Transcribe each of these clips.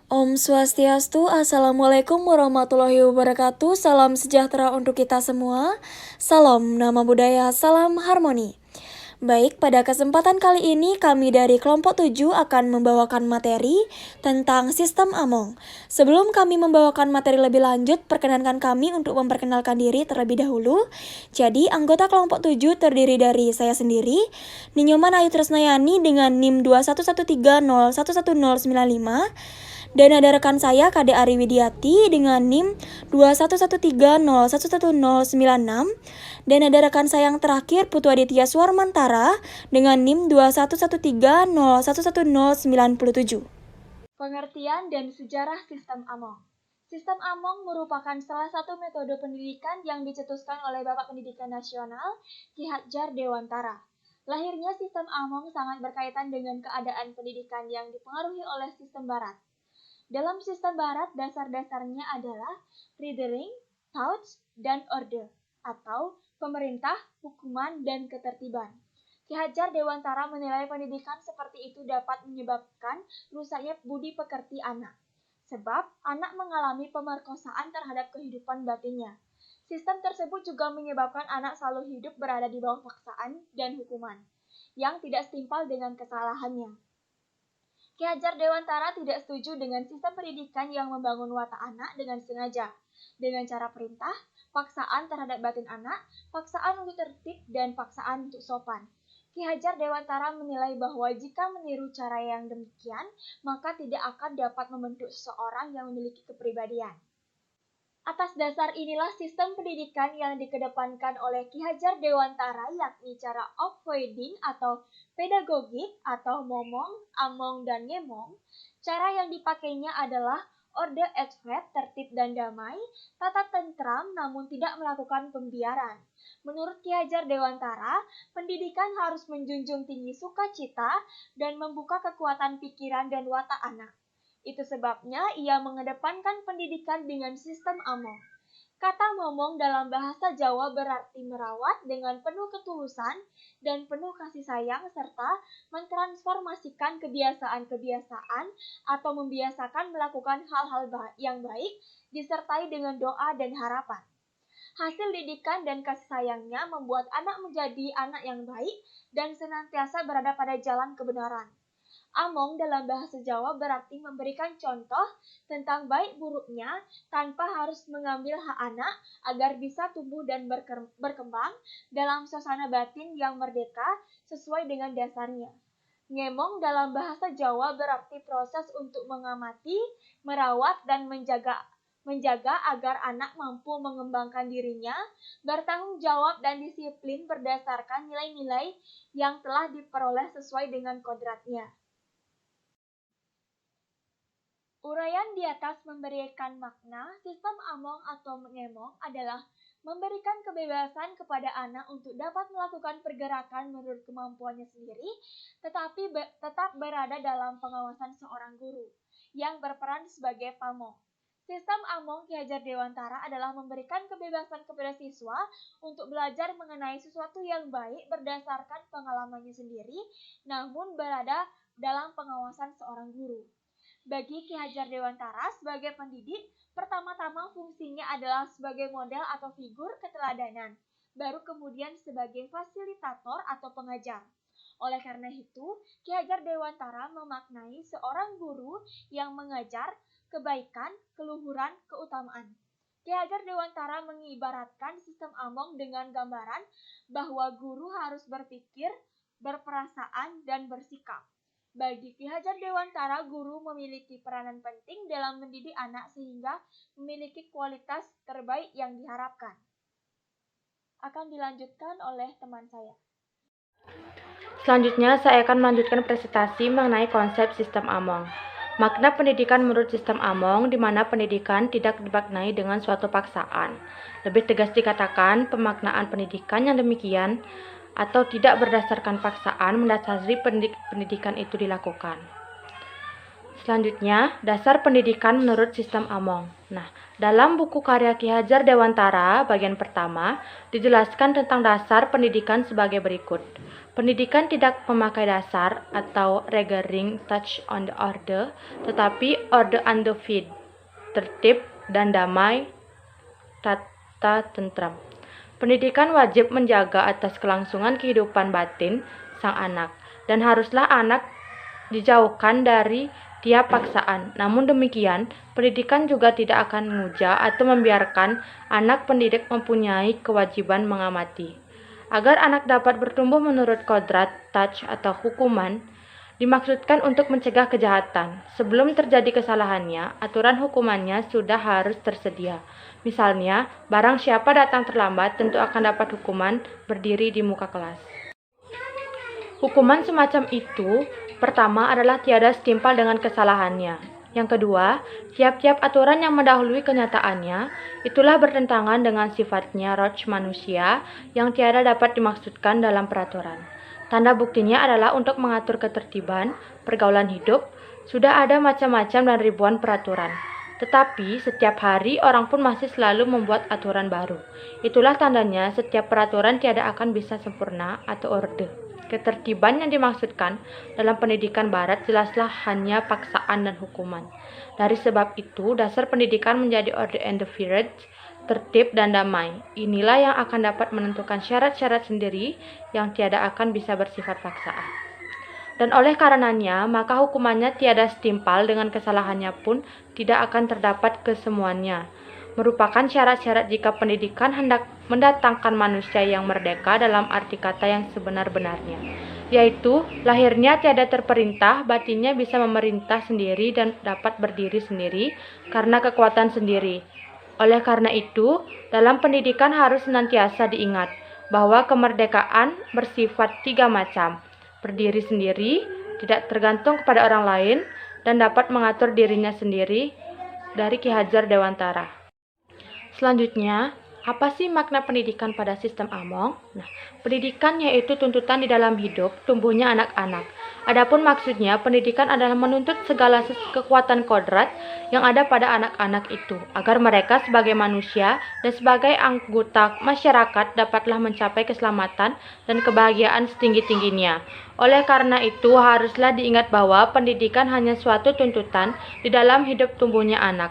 Om Swastiastu, Assalamualaikum warahmatullahi wabarakatuh. Salam sejahtera untuk kita semua. Salam nama budaya, salam harmoni. Baik, pada kesempatan kali ini kami dari kelompok 7 akan membawakan materi tentang sistem Among. Sebelum kami membawakan materi lebih lanjut, perkenankan kami untuk memperkenalkan diri terlebih dahulu. Jadi, anggota kelompok 7 terdiri dari saya sendiri, Ninyoman Ayu Tresnayani dengan NIM 21130111095, dan ada rekan saya Kade Ari Widiati dengan NIM 21130111096, dan ada rekan saya yang terakhir Putu Aditya Suarmantara dengan NIM 21130111097. Pengertian dan sejarah sistem Among. Sistem Among merupakan salah satu metode pendidikan yang dicetuskan oleh Bapak Pendidikan Nasional Ki Hadjar Dewantara. Lahirnya sistem Among sangat berkaitan dengan keadaan pendidikan yang dipengaruhi oleh sistem Barat. Dalam sistem Barat, dasar-dasarnya adalah reasoning, thoughts, dan order, atau pemerintah, hukuman, dan ketertiban. Ki Hadjar Dewantara menilai pendidikan seperti itu dapat menyebabkan rusaknya budi pekerti anak, sebab anak mengalami pemerkosaan terhadap kehidupan batinnya. Sistem tersebut juga menyebabkan anak selalu hidup berada di bawah paksaan dan hukuman, yang tidak setimpal dengan kesalahannya. Ki Hadjar Dewantara tidak setuju dengan sistem pendidikan yang membangun watak anak dengan sengaja, dengan cara perintah, paksaan terhadap batin anak, paksaan untuk tertib, dan paksaan untuk sopan. Ki Hadjar Dewantara menilai bahwa jika meniru cara yang demikian, maka tidak akan dapat membentuk seseorang yang memiliki kepribadian. Atas dasar inilah sistem pendidikan yang dikedepankan oleh Ki Hadjar Dewantara, yakni cara avoiding atau pedagogik atau momong, among, dan ngemong. Cara yang dipakainya adalah order advert, tertib dan damai, tata tentram namun tidak melakukan pembiaran. Menurut Ki Hadjar Dewantara, pendidikan harus menjunjung tinggi sukacita dan membuka kekuatan pikiran dan watak anak. Itu sebabnya ia mengedepankan pendidikan dengan sistem Among. Kata momong dalam bahasa Jawa berarti merawat dengan penuh ketulusan dan penuh kasih sayang serta mentransformasikan kebiasaan-kebiasaan atau membiasakan melakukan hal-hal yang baik disertai dengan doa dan harapan. Hasil didikan dan kasih sayangnya membuat anak menjadi anak yang baik dan senantiasa berada pada jalan kebenaran. Among dalam bahasa Jawa berarti memberikan contoh tentang baik buruknya tanpa harus mengambil hak anak agar bisa tumbuh dan berkembang dalam suasana batin yang merdeka sesuai dengan dasarnya. Ngemong dalam bahasa Jawa berarti proses untuk mengamati, merawat, dan menjaga agar anak mampu mengembangkan dirinya, bertanggung jawab dan disiplin berdasarkan nilai-nilai yang telah diperoleh sesuai dengan kodratnya. Uraian di atas memberikan makna, sistem Among atau ngemong adalah memberikan kebebasan kepada anak untuk dapat melakukan pergerakan menurut kemampuannya sendiri, tetapi tetap berada dalam pengawasan seorang guru yang berperan sebagai pamong. Sistem Among Ki Hadjar Dewantara adalah memberikan kebebasan kepada siswa untuk belajar mengenai sesuatu yang baik berdasarkan pengalamannya sendiri, namun berada dalam pengawasan seorang guru. Bagi Ki Hadjar Dewantara sebagai pendidik, pertama-tama fungsinya adalah sebagai model atau figur keteladanan, baru kemudian sebagai fasilitator atau pengajar. Oleh karena itu, Ki Hadjar Dewantara memaknai seorang guru yang mengajar kebaikan, keluhuran, keutamaan. Ki Hadjar Dewantara mengibaratkan sistem Among dengan gambaran bahwa guru harus berpikir, berperasaan, dan bersikap. Bagi Ki Hadjar Dewantara, guru memiliki peranan penting dalam mendidik anak sehingga memiliki kualitas terbaik yang diharapkan. Akan dilanjutkan oleh teman saya. Selanjutnya, saya akan melanjutkan presentasi mengenai konsep sistem Among. Makna pendidikan menurut sistem Among, di mana pendidikan tidak dimaknai dengan suatu paksaan. Lebih tegas dikatakan, pemaknaan pendidikan yang demikian atau tidak berdasarkan paksaan mendasari pendidikan itu dilakukan. Selanjutnya, dasar pendidikan menurut sistem Among. Nah, dalam buku karya Ki Hadjar Dewantara bagian pertama dijelaskan tentang dasar pendidikan sebagai berikut. Pendidikan tidak memakai dasar atau regeling touch on the order, tetapi order on the feed, tertib dan damai, tata tentram. Pendidikan wajib menjaga atas kelangsungan kehidupan batin sang anak, dan haruslah anak dijauhkan dari tiap paksaan. Namun demikian, pendidikan juga tidak akan menguja atau membiarkan anak pendidik mempunyai kewajiban mengamati. Agar anak dapat bertumbuh menurut kodrat, touch, atau hukuman, dimaksudkan untuk mencegah kejahatan. Sebelum terjadi kesalahannya, aturan hukumannya sudah harus tersedia. Misalnya, barang siapa datang terlambat tentu akan dapat hukuman berdiri di muka kelas. Hukuman semacam itu, pertama adalah tiada setimpal dengan kesalahannya. Yang kedua, tiap-tiap aturan yang mendahului kenyataannya, itulah bertentangan dengan sifatnya roh manusia yang tiada dapat dimaksudkan dalam peraturan. Tanda buktinya adalah untuk mengatur ketertiban, pergaulan hidup, sudah ada macam-macam dan ribuan peraturan. Tetapi setiap hari orang pun masih selalu membuat aturan baru. Itulah tandanya setiap peraturan tiada akan bisa sempurna atau orde. Ketertiban yang dimaksudkan dalam pendidikan barat jelaslah hanya paksaan dan hukuman. Dari sebab itu, dasar pendidikan menjadi order and the spirit, tertib dan damai. Inilah yang akan dapat menentukan syarat-syarat sendiri yang tiada akan bisa bersifat paksaan. Dan oleh karenanya, maka hukumannya tiada setimpal dengan kesalahannya pun tidak akan terdapat kesemuanya. Merupakan syarat-syarat jika pendidikan hendak mendatangkan manusia yang merdeka dalam arti kata yang sebenar-benarnya, yaitu lahirnya tiada terperintah, batinnya bisa memerintah sendiri dan dapat berdiri sendiri karena kekuatan sendiri. Oleh karena itu, dalam pendidikan harus senantiasa diingat bahwa kemerdekaan bersifat tiga macam: berdiri sendiri, tidak tergantung kepada orang lain, dan dapat mengatur dirinya sendiri. Dari Ki Hajar Dewantara. Selanjutnya, apa sih makna pendidikan pada sistem Among? Nah, pendidikan yaitu tuntutan di dalam hidup tumbuhnya anak-anak. Adapun maksudnya, pendidikan adalah menuntut segala kekuatan kodrat yang ada pada anak-anak itu, agar mereka sebagai manusia dan sebagai anggota masyarakat dapatlah mencapai keselamatan dan kebahagiaan setinggi-tingginya. Oleh karena itu, haruslah diingat bahwa pendidikan hanya suatu tuntutan di dalam hidup tumbuhnya anak.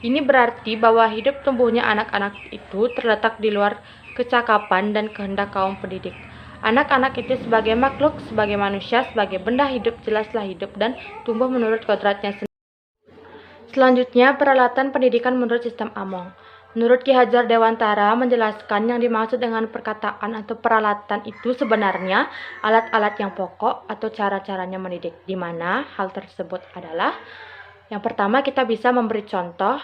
Ini berarti bahwa hidup tumbuhnya anak-anak itu terletak di luar kecakapan dan kehendak kaum pendidik. Anak-anak itu sebagai makhluk, sebagai manusia, sebagai benda hidup jelaslah hidup dan tumbuh menurut kodratnya sendiri. Selanjutnya, peralatan pendidikan menurut sistem Among. Menurut Ki Hajar Dewantara menjelaskan yang dimaksud dengan perkataan atau peralatan itu sebenarnya alat-alat yang pokok atau cara-caranya mendidik, di mana hal tersebut adalah: yang pertama, kita bisa memberi contoh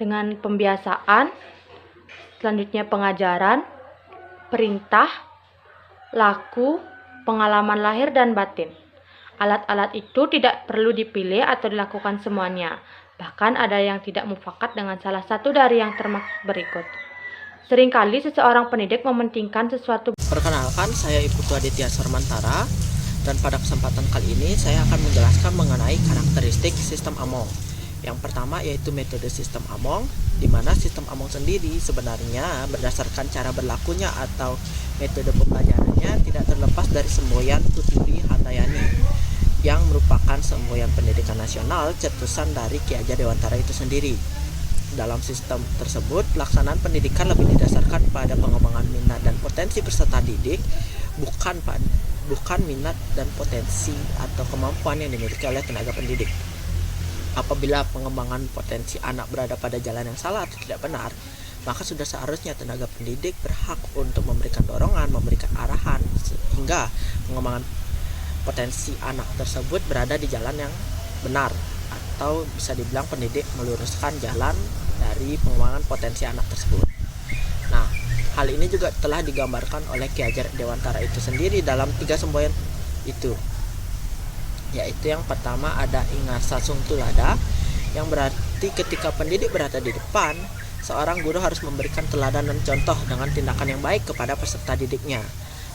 dengan pembiasaan, selanjutnya pengajaran, perintah, laku, pengalaman lahir dan batin. Alat-alat itu tidak perlu dipilih atau dilakukan semuanya. Bahkan ada yang tidak mufakat dengan salah satu dari yang termaksud berikut. Seringkali seseorang pendidik mementingkan sesuatu. Perkenalkan, saya Iputu Aditya Sarmantara. Dan pada kesempatan kali ini saya akan menjelaskan mengenai karakteristik sistem Among. Yang pertama yaitu metode sistem Among, di mana sistem Among sendiri sebenarnya berdasarkan cara berlakunya atau metode pembelajarannya tidak terlepas dari semboyan Tuturi Handayani yang merupakan semboyan pendidikan nasional cetusan dari Ki Hajar Dewantara itu sendiri. Dalam sistem tersebut, pelaksanaan pendidikan lebih didasarkan pada pengembangan minat dan potensi peserta didik, bukan minat dan potensi atau kemampuan yang dimiliki oleh tenaga pendidik. Apabila pengembangan potensi anak berada pada jalan yang salah atau tidak benar, maka sudah seharusnya tenaga pendidik berhak untuk memberikan dorongan, memberikan arahan sehingga pengembangan potensi anak tersebut berada di jalan yang benar, atau bisa dibilang pendidik meluruskan jalan dari pengembangan potensi anak tersebut. Nah, hal ini juga telah digambarkan oleh Ki Hajar Dewantara itu sendiri dalam 3 semboyan itu. Yaitu yang pertama ada Ingarsa Sung Tulada, yang berarti ketika pendidik berada di depan, seorang guru harus memberikan teladan dan contoh dengan tindakan yang baik kepada peserta didiknya.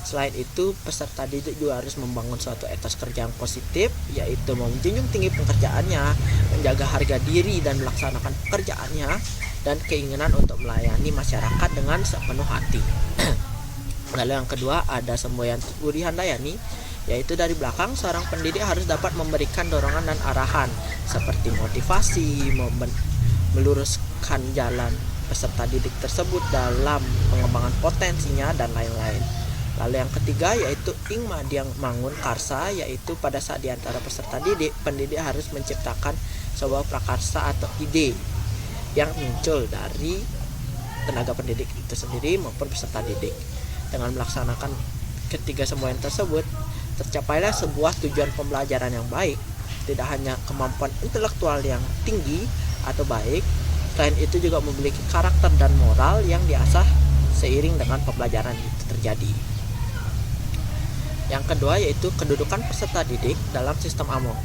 Selain itu, peserta didik juga harus membangun suatu etos kerja yang positif, yaitu menjunjung tinggi pekerjaannya, menjaga harga diri dan melaksanakan pekerjaannya, dan keinginan untuk melayani masyarakat dengan sepenuh hati. Lalu yang kedua ada semboyan Uri Handayani, yaitu dari belakang seorang pendidik harus dapat memberikan dorongan dan arahan seperti motivasi, meluruskan jalan peserta didik tersebut dalam pengembangan potensinya dan lain-lain. Lalu yang ketiga yaitu Ing Madiang Mangun Karsa, yaitu pada saat di antara peserta didik, pendidik harus menciptakan sebuah prakarsa atau ide yang muncul dari tenaga pendidik itu sendiri maupun peserta didik. Dengan melaksanakan ketiga semboyan tersebut, tercapailah sebuah tujuan pembelajaran yang baik, tidak hanya kemampuan intelektual yang tinggi atau baik, selain itu juga memiliki karakter dan moral yang diasah seiring dengan pembelajaran itu terjadi. Yang kedua yaitu kedudukan peserta didik dalam sistem AMONG.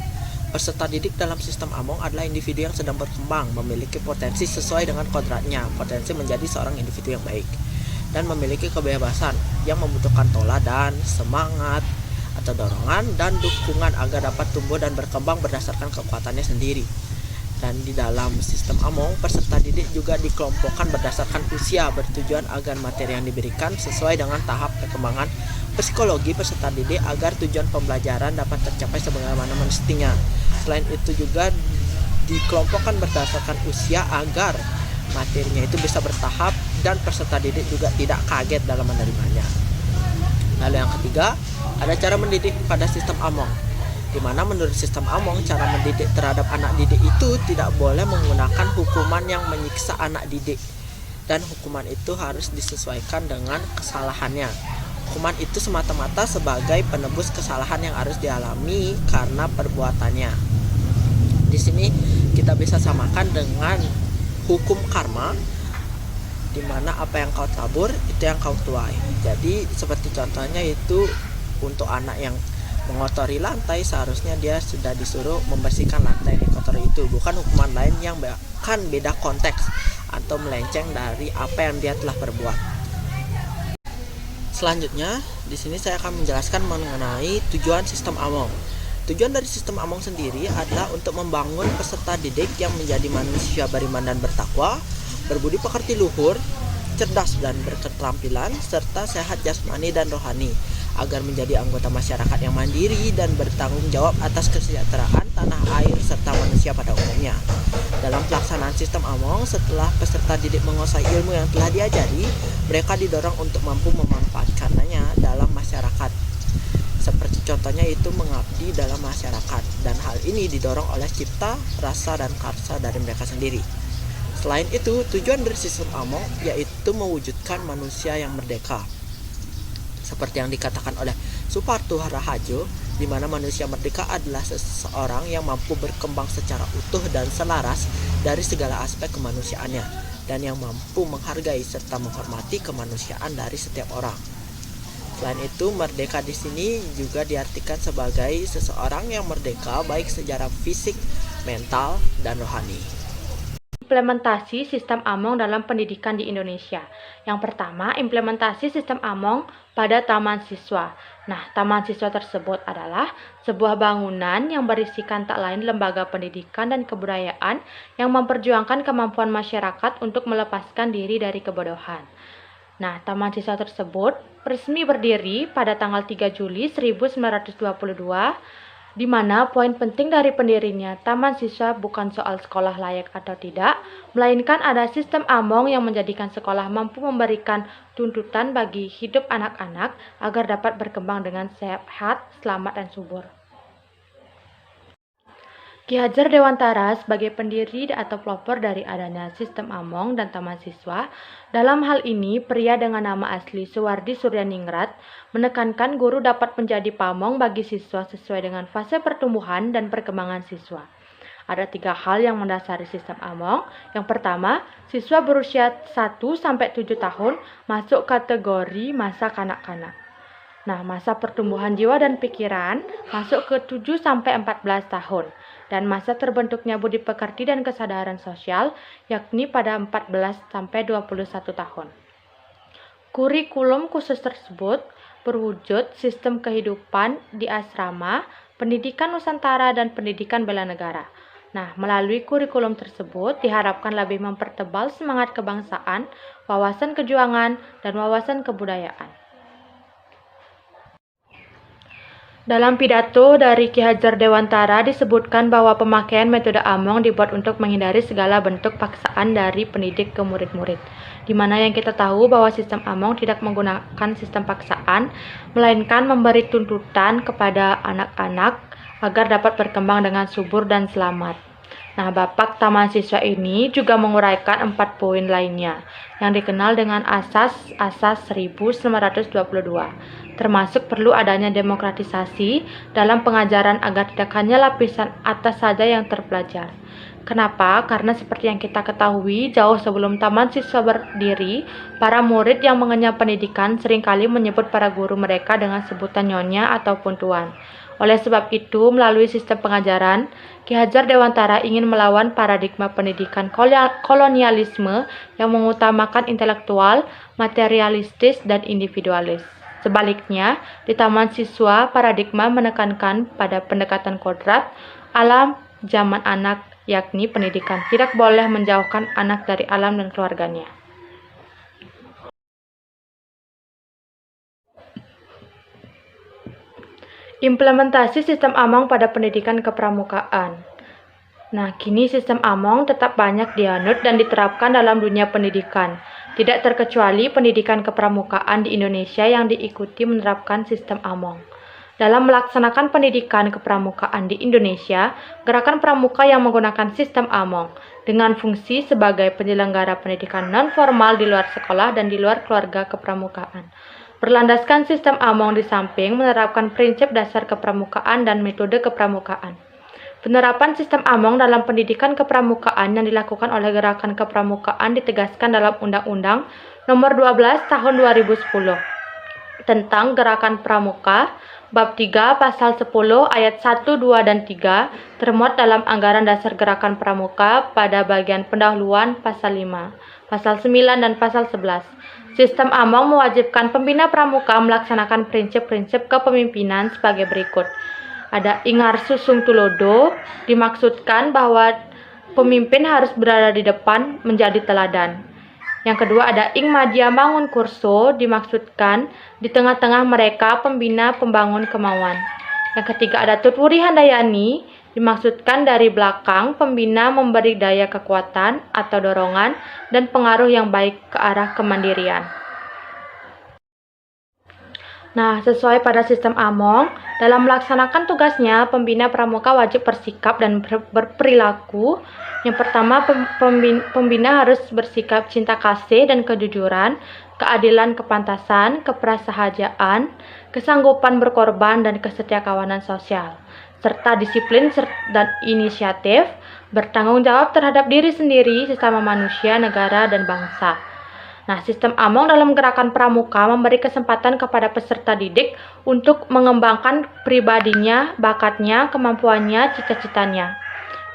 Peserta didik dalam sistem AMONG adalah individu yang sedang berkembang, memiliki potensi sesuai dengan kodratnya, potensi menjadi seorang individu yang baik, dan memiliki kebebasan yang membutuhkan teladan, semangat, atau dorongan, dan dukungan agar dapat tumbuh dan berkembang berdasarkan kekuatannya sendiri. Dan di dalam sistem AMONG, peserta didik juga dikelompokkan berdasarkan usia, bertujuan agar materi yang diberikan sesuai dengan tahap perkembangan psikologi peserta didik agar tujuan pembelajaran dapat tercapai sebagaimana mestinya. Selain itu juga dikelompokkan berdasarkan usia agar materinya itu bisa bertahap dan peserta didik juga tidak kaget dalam menerimanya. Lalu yang ketiga, ada cara mendidik pada sistem AMONG, di mana menurut sistem AMONG, cara mendidik terhadap anak didik itu tidak boleh menggunakan hukuman yang menyiksa anak didik, dan hukuman itu harus disesuaikan dengan kesalahannya. Hukuman itu semata-mata sebagai penebus kesalahan yang harus dialami karena perbuatannya. Di sini kita bisa samakan dengan hukum karma, di mana apa yang kau tabur itu yang kau tuai. Jadi seperti contohnya itu untuk anak yang mengotori lantai, seharusnya dia sudah disuruh membersihkan lantai yang dikotori itu, bukan hukuman lain yang bahkan beda konteks atau melenceng dari apa yang dia telah berbuat. Selanjutnya, di sini saya akan menjelaskan mengenai tujuan sistem AMONG. Tujuan dari sistem AMONG sendiri adalah untuk membangun peserta didik yang menjadi manusia beriman dan bertakwa, berbudi pekerti luhur, cerdas dan berketerampilan, serta sehat jasmani dan rohani, agar menjadi anggota masyarakat yang mandiri dan bertanggung jawab atas kesejahteraan tanah air serta manusia pada umumnya. Dalam pelaksanaan sistem AMONG, setelah peserta didik menguasai ilmu yang telah diajari, mereka didorong untuk mampu memanfaatkannya dalam masyarakat. Seperti contohnya itu mengabdi dalam masyarakat, dan hal ini didorong oleh cipta, rasa, dan karsa dari mereka sendiri. Selain itu, tujuan dari sistem AMONG yaitu mewujudkan manusia yang merdeka. Seperti yang dikatakan oleh Suparto Harahajo, di mana manusia merdeka adalah seseorang yang mampu berkembang secara utuh dan selaras dari segala aspek kemanusiaannya, dan yang mampu menghargai serta menghormati kemanusiaan dari setiap orang. Selain itu, merdeka di sini juga diartikan sebagai seseorang yang merdeka baik secara fisik, mental, dan rohani. Implementasi sistem AMONG dalam pendidikan di Indonesia. Yang pertama, implementasi sistem AMONG pada taman siswa. Nah, taman siswa tersebut adalah sebuah bangunan yang berisikan tak lain lembaga pendidikan dan kebudayaan yang memperjuangkan kemampuan masyarakat untuk melepaskan diri dari kebodohan. Nah, taman siswa tersebut resmi berdiri pada tanggal 3 Juli 1922, di mana poin penting dari pendirinya taman siswa bukan soal sekolah layak atau tidak, melainkan ada sistem AMONG yang menjadikan sekolah mampu memberikan tuntutan bagi hidup anak-anak agar dapat berkembang dengan sehat, selamat, dan subur. Ki Hajar Dewantara sebagai pendiri atau pelopor dari adanya sistem AMONG dan taman siswa. Dalam hal ini, pria dengan nama asli Suwardi Suryaningrat menekankan guru dapat menjadi pamong bagi siswa sesuai dengan fase pertumbuhan dan perkembangan siswa. Ada 3 hal yang mendasari sistem AMONG. Yang pertama, siswa berusia 1-7 tahun masuk kategori masa kanak-kanak. Nah, masa pertumbuhan jiwa dan pikiran masuk ke 7-14 tahun. Dan masa terbentuknya budi pekerti dan kesadaran sosial yakni pada 14-21 tahun. Kurikulum khusus tersebut berwujud sistem kehidupan di asrama, pendidikan Nusantara, dan pendidikan bela negara. Nah, melalui kurikulum tersebut diharapkan lebih mempertebal semangat kebangsaan, wawasan kejuangan, dan wawasan kebudayaan. Dalam pidato dari Ki Hajar Dewantara disebutkan bahwa pemakaian metode Among dibuat untuk menghindari segala bentuk paksaan dari pendidik ke murid-murid. Di mana yang kita tahu bahwa sistem Among tidak menggunakan sistem paksaan, melainkan memberi tuntutan kepada anak-anak agar dapat berkembang dengan subur dan selamat. Nah, Bapak Taman Siswa ini juga menguraikan 4 poin lainnya yang dikenal dengan Asas 1922, termasuk perlu adanya demokratisasi dalam pengajaran agar tidak hanya lapisan atas saja yang terpelajar. Kenapa? Karena seperti yang kita ketahui, jauh sebelum Taman Siswa berdiri, para murid yang mengenyam pendidikan seringkali menyebut para guru mereka dengan sebutan nyonya ataupun tuan. Oleh sebab itu, melalui sistem pengajaran, Ki Hajar Dewantara ingin melawan paradigma pendidikan kolonialisme yang mengutamakan intelektual, materialistis, dan individualis. Sebaliknya, di Taman Siswa, paradigma menekankan pada pendekatan kodrat, alam, zaman anak, yakni pendidikan tidak boleh menjauhkan anak dari alam dan keluarganya. Implementasi sistem Among pada pendidikan kepramukaan. Nah, kini sistem Among tetap banyak dianut dan diterapkan dalam dunia pendidikan. Tidak terkecuali pendidikan kepramukaan di Indonesia yang diikuti menerapkan sistem Among. Dalam melaksanakan pendidikan kepramukaan di Indonesia, Gerakan Pramuka yang menggunakan sistem Among dengan fungsi sebagai penyelenggara pendidikan non-formal di luar sekolah dan di luar keluarga kepramukaan. Berlandaskan sistem Among di samping menerapkan prinsip dasar kepramukaan dan metode kepramukaan. Penerapan sistem Among dalam pendidikan kepramukaan yang dilakukan oleh Gerakan Kepramukaan ditegaskan dalam Undang-Undang Nomor 12 Tahun 2010 tentang Gerakan Pramuka, Bab 3 Pasal 10 Ayat 1, 2, dan 3 termuat dalam Anggaran Dasar Gerakan Pramuka pada bagian pendahuluan Pasal 5, Pasal 9, dan Pasal 11. Sistem Among mewajibkan pembina pramuka melaksanakan prinsip-prinsip kepemimpinan sebagai berikut. Ada Ingarsu Sung Tulodo, dimaksudkan bahwa pemimpin harus berada di depan menjadi teladan. Yang kedua ada Ing Madya Mangun Kurso, dimaksudkan di tengah-tengah mereka pembina pembangun kemauan. Yang ketiga ada Tutwuri Handayani, dimaksudkan dari belakang pembina memberi daya kekuatan atau dorongan dan pengaruh yang baik ke arah kemandirian. Nah, sesuai pada sistem Among, dalam melaksanakan tugasnya, pembina pramuka wajib bersikap dan berperilaku. Yang pertama, pembina harus bersikap cinta kasih dan kejujuran, keadilan kepantasan, keprasahajaan, kesanggupan berkorban, dan kesetiakawanan sosial, serta disiplin dan inisiatif, bertanggung jawab terhadap diri sendiri, sesama manusia, negara, dan bangsa. Nah, sistem Among dalam Gerakan Pramuka memberi kesempatan kepada peserta didik untuk mengembangkan pribadinya, bakatnya, kemampuannya, cita-citanya.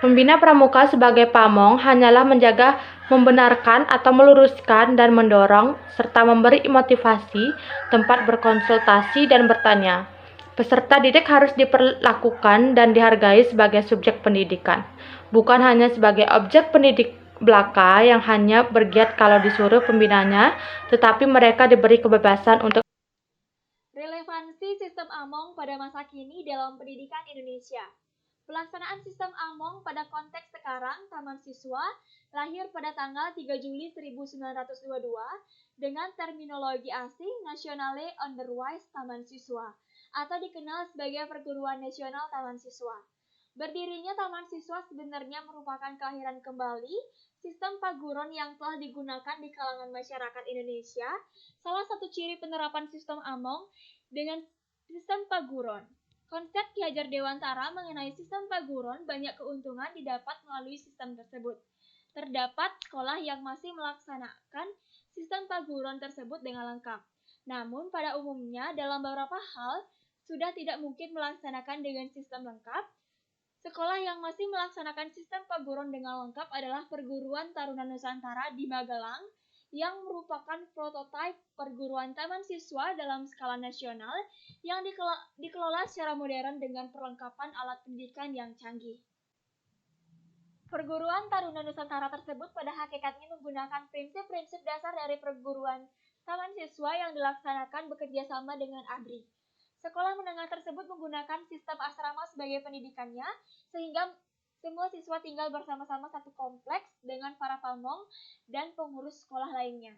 Pembina pramuka sebagai pamong hanyalah menjaga, membenarkan atau meluruskan dan mendorong, serta memberi motivasi, tempat berkonsultasi dan bertanya. Peserta didik harus diperlakukan dan dihargai sebagai subjek pendidikan, bukan hanya sebagai objek pendidik belaka yang hanya bergiat kalau disuruh pembinanya, tetapi mereka diberi kebebasan untuk. Relevansi sistem Among pada masa kini dalam pendidikan Indonesia. Pelaksanaan sistem Among pada konteks sekarang, Taman Siswa lahir pada tanggal 3 Juli 1922 dengan terminologi asing Nationale Onderwijs Taman Siswa atau dikenal sebagai Perguruan Nasional Taman Siswa. Berdirinya Taman Siswa sebenarnya merupakan kelahiran kembali sistem paguron yang telah digunakan di kalangan masyarakat Indonesia. Salah satu ciri penerapan sistem Among dengan sistem paguron. Konsep Ki Hajar Dewantara mengenai sistem paguron banyak keuntungan didapat melalui sistem tersebut. Terdapat sekolah yang masih melaksanakan sistem paguron tersebut dengan lengkap. Namun pada umumnya dalam beberapa hal sudah tidak mungkin melaksanakan dengan sistem lengkap. Sekolah yang masih melaksanakan sistem paguron dengan lengkap adalah Perguruan Taruna Nusantara di Magelang yang merupakan prototipe perguruan taman siswa dalam skala nasional yang dikelola secara modern dengan perlengkapan alat pendidikan yang canggih. Perguruan Taruna Nusantara tersebut pada hakikatnya menggunakan prinsip-prinsip dasar dari perguruan taman siswa yang dilaksanakan bekerja sama dengan ABRI. Sekolah menengah tersebut menggunakan sistem asrama sebagai pendidikannya, sehingga semua siswa tinggal bersama-sama satu kompleks dengan para pamong dan pengurus sekolah lainnya.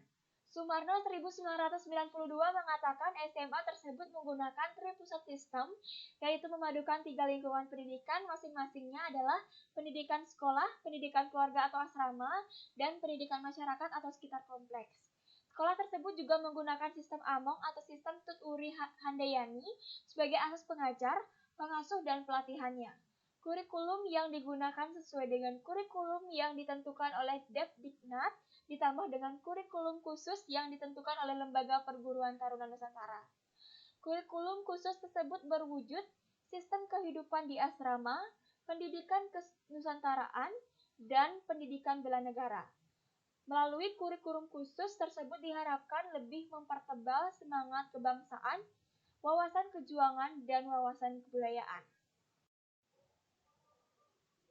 Sumarno 1992 mengatakan SMA tersebut menggunakan three-pusat system, yaitu memadukan 3 lingkungan pendidikan, masing-masingnya adalah pendidikan sekolah, pendidikan keluarga atau asrama, dan pendidikan masyarakat atau sekitar kompleks. Sekolah tersebut juga menggunakan sistem Among atau sistem Tut Uri Handayani sebagai asas pengajar, pengasuh, dan pelatihannya. Kurikulum yang digunakan sesuai dengan kurikulum yang ditentukan oleh Depdiknat, ditambah dengan kurikulum khusus yang ditentukan oleh Lembaga Perguruan Taruna Nusantara. Kurikulum khusus tersebut berwujud sistem kehidupan di asrama, pendidikan kenusantaraan, dan pendidikan bela negara. Melalui kurikulum khusus tersebut diharapkan lebih mempertebal semangat kebangsaan, wawasan kejuangan, dan wawasan kebudayaan.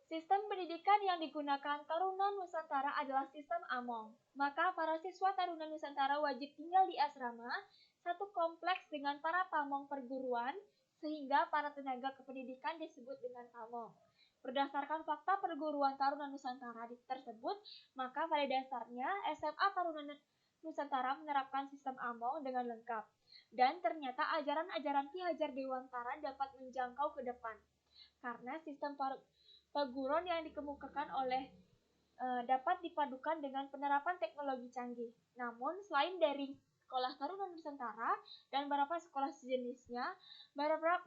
Sistem pendidikan yang digunakan Taruna Nusantara adalah sistem Among. Maka para siswa Taruna Nusantara wajib tinggal di asrama, satu kompleks dengan para pamong perguruan, sehingga para tenaga kependidikan disebut dengan pamong. Berdasarkan fakta perguruan Taruna Nusantara tersebut, maka pada dasarnya SMA Taruna Nusantara menerapkan sistem Among dengan lengkap. Dan ternyata ajaran-ajaran Ki Hajar Dewantara dapat menjangkau ke depan. Karena sistem perguruan yang dikemukakan oleh dapat dipadukan dengan penerapan teknologi canggih. Namun, selain dari Sekolah Taruna Nusantara dan beberapa sekolah sejenisnya,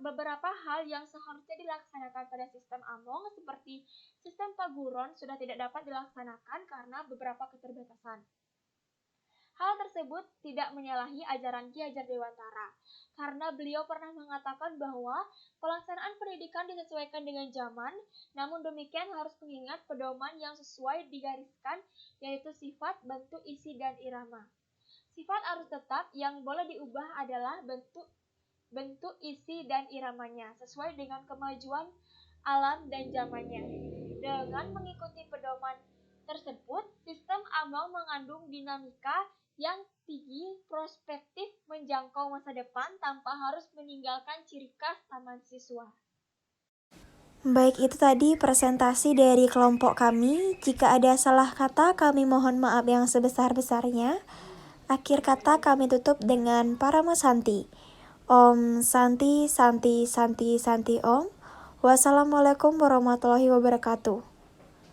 beberapa hal yang seharusnya dilaksanakan pada sistem Among seperti sistem paguron sudah tidak dapat dilaksanakan karena beberapa keterbatasan. Hal tersebut tidak menyalahi ajaran Ki Hajar Dewantara, karena beliau pernah mengatakan bahwa pelaksanaan pendidikan disesuaikan dengan zaman, namun demikian harus mengingat pedoman yang sesuai digariskan, yaitu sifat, bentuk, isi, dan irama. Sifat harus tetap, yang boleh diubah adalah bentuk, isi, dan iramanya, sesuai dengan kemajuan alam dan zamannya. Dengan mengikuti pedoman tersebut, sistem Among mengandung dinamika yang tinggi, prospektif, menjangkau masa depan tanpa harus meninggalkan ciri khas taman siswa. Baik, itu tadi presentasi dari kelompok kami. Jika ada salah kata, kami mohon maaf yang sebesar-besarnya. Akhir kata kami tutup dengan Parama Santi. Om Santi, Santi, Santi, Santi Om. Wassalamualaikum warahmatullahi wabarakatuh.